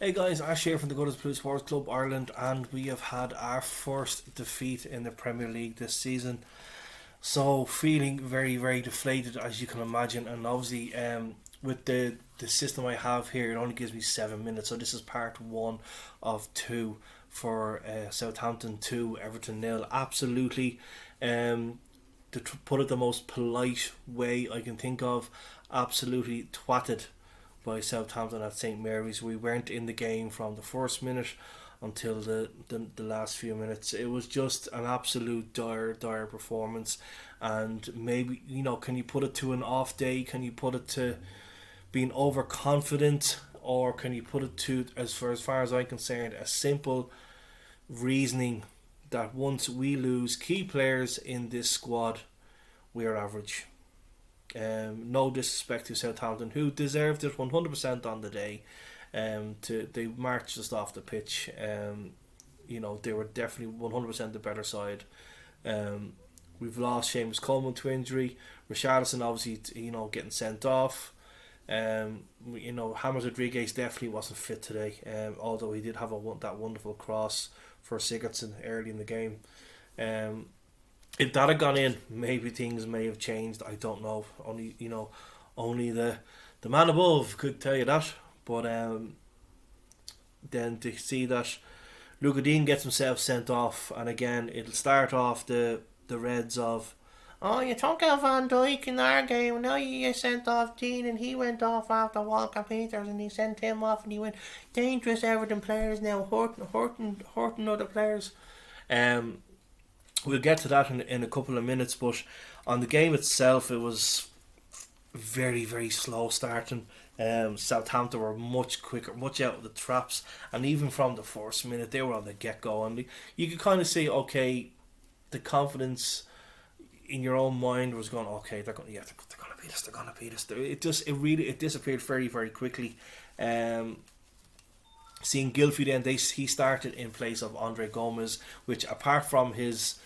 Hey guys, Ash here from the Gooders Blue Sports Club Ireland, and we have had our first defeat in the Premier League this season. So feeling very, very deflated, as you can imagine, and obviously with the system I have here, it only gives me 7 minutes. So this is part one of two for Southampton 2, Everton nil. Absolutely, to put it the most polite way I can think of, absolutely twatted by Southampton at St Mary's. We weren't in the game from the first minute until the last few minutes. It was just an absolute dire performance. And maybe, can you put it to an off day? Can you put it to being overconfident? Or can you put it to, as far as I'm concerned, a simple reasoning that once we lose key players in this squad, we are average. No disrespect to Southampton, who deserved it 100% on the day. They marched us off the pitch. They were definitely 100% the better side. We've lost Seamus Coleman to injury. Richarlison obviously, getting sent off. James Rodriguez definitely wasn't fit today. Although he did have that wonderful cross for Sigurdsson early in the game. If that had gone in, maybe things may have changed. I don't know. Only the man above could tell you that. But then to see that Luca Dean gets himself sent off, and again it'll start off the Reds of, oh, you took out Van Dijk in our game, now you sent off Dean, and he went off after Walker Peters, and he sent him off, and he went dangerous Everton players now hurting other players. We'll get to that in a couple of minutes, but on the game itself, it was very, very slow starting. Southampton were much quicker, much out of the traps, and even from the first minute, they were on the get-go, and you could kind of see, okay, the confidence in your own mind was going, okay, they're going to beat us. It disappeared very, very quickly. Seeing Gylfi then, he started in place of Andre Gomez, which apart from his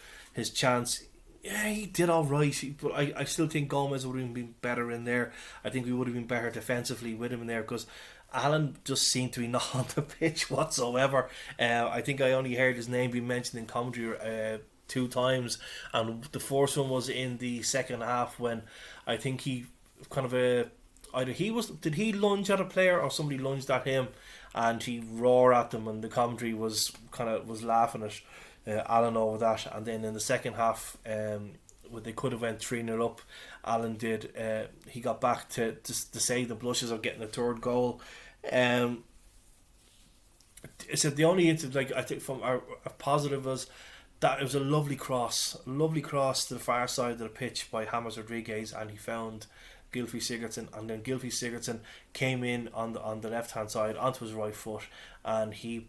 chance, yeah, he did all right. But I still think Gomez would have been better in there. I think we would have been better defensively with him in there, because Alan just seemed to be not on the pitch whatsoever. I think I only heard his name being mentioned in commentary 2 times, and the first one was in the second half when I think he kind of did he lunge at a player or somebody lunged at him, and he roared at them, and the commentary was laughing at Alan over that. And then in the second half, when they could have went 3-0 up, Alan did. He got back to save the blushes of getting a third goal. So the only incident, I think from a positive, was that it was a lovely cross to the far side of the pitch by James Rodriguez, and he found Gylfi Sigurdsson, and then Gylfi Sigurdsson came in on the left hand side onto his right foot, and he,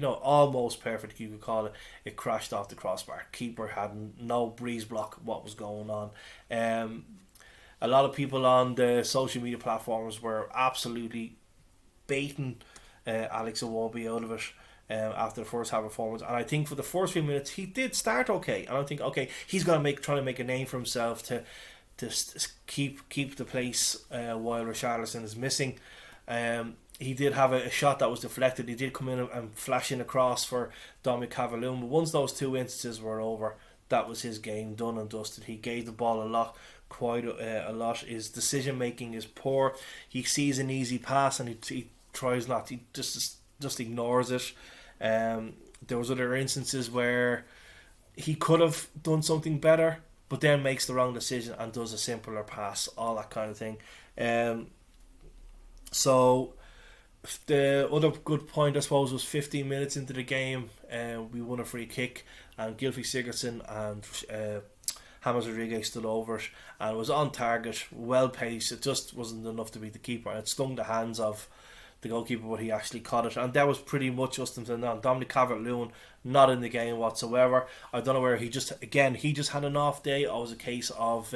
almost perfect, you could call it. It crashed off the crossbar. Keeper had no breeze block what was going on. A lot of people on the social media platforms were absolutely baiting Alex Iwobi out of it after the first half performance, and I think for the first few minutes he did start okay, and I think, okay, he's going to try to make a name for himself to keep the place while Richarlison is missing. He did have a shot that was deflected. He did come in and flash in across for Dominic Calvert-Lewin, but once those 2 instances were over, that was his game done and dusted. He gave the ball quite a lot. His decision making is poor. He sees an easy pass and he tries not. He just ignores it. There was other instances where he could have done something better, but then makes the wrong decision and does a simpler pass, all that kind of thing. So the other good point, I suppose, was 15 minutes into the game, we won a free kick, and Gylfi Sigurdsson and James Rodriguez stood over it, and it was on target, well paced. It just wasn't enough to beat the keeper, and it stung the hands of the goalkeeper, but he actually caught it, and that was pretty much just until now. Dominic Calvert-Lewin not in the game whatsoever. I don't know where he just had an off day, or was a case of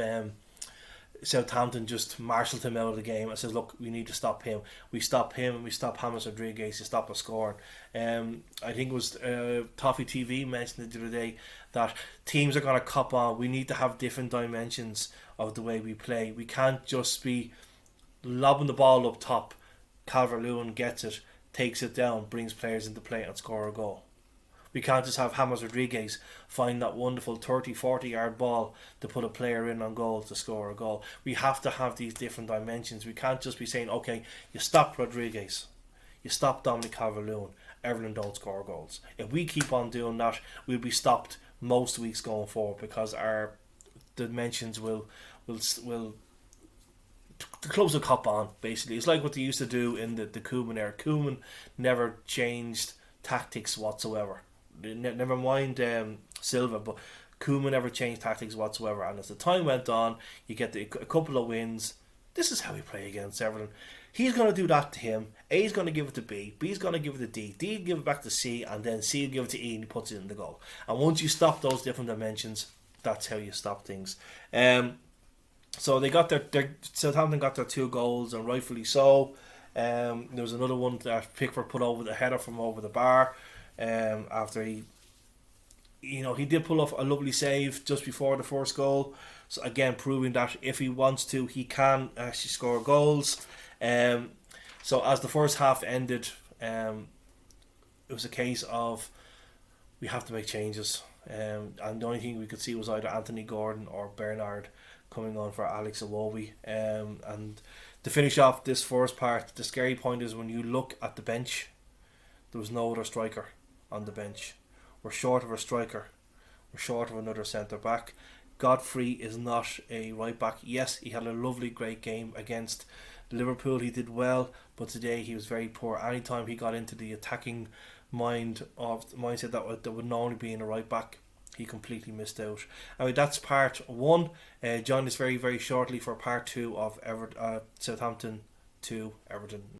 Southampton just marshalled him out of the game and says, look, we need to stop him. We stop him and we stop James Rodriguez to stop us scoring. I think it was Toffee TV mentioned it the other day that teams are going to cop on. We need to have different dimensions of the way we play. We can't just be lobbing the ball up top. Calvert-Lewin gets it, takes it down, brings players into play and score a goal. We can't just have James Rodriguez find that wonderful 30, 40 yard ball to put a player in on goal to score a goal. We have to have these different dimensions. We can't just be saying, okay, you stop Rodriguez, you stop Dominic Calvert-Lewin, Everton don't score goals. If we keep on doing that, we'll be stopped most weeks going forward, because our dimensions will the clubs will cop on. Basically, it's like what they used to do in the Koeman era. Koeman never changed tactics whatsoever. Never mind Silva, but Koeman never changed tactics whatsoever. And as the time went on, you get a couple of wins. This is how we play against Everton. He's going to do that to him. A's going to give it to B. B's going to give it to D. D give it back to C, and then C will give it to E, and he puts it in the goal. And once you stop those different dimensions, that's how you stop things. So they got their Southampton got their 2 goals, and rightfully so. There was another one that Pickford put over the header from over the bar. After he did pull off a lovely save just before the first goal. So again, proving that if he wants to, he can actually score goals. So as the first half ended, it was a case of we have to make changes. And the only thing we could see was either Anthony Gordon or Bernard coming on for Alex Iwobi. And to finish off this first part, the scary point is when you look at the bench, there was no other striker on the bench. We're short of a striker. We're short of another centre back. Godfrey is not a right back. Yes, he had a lovely, great game against Liverpool. He did well, but today he was very poor. Anytime he got into the attacking mindset that would normally be in a right back, he completely missed out. I mean, that's part 1. Join us very, very shortly for part 2 of Southampton to Everton.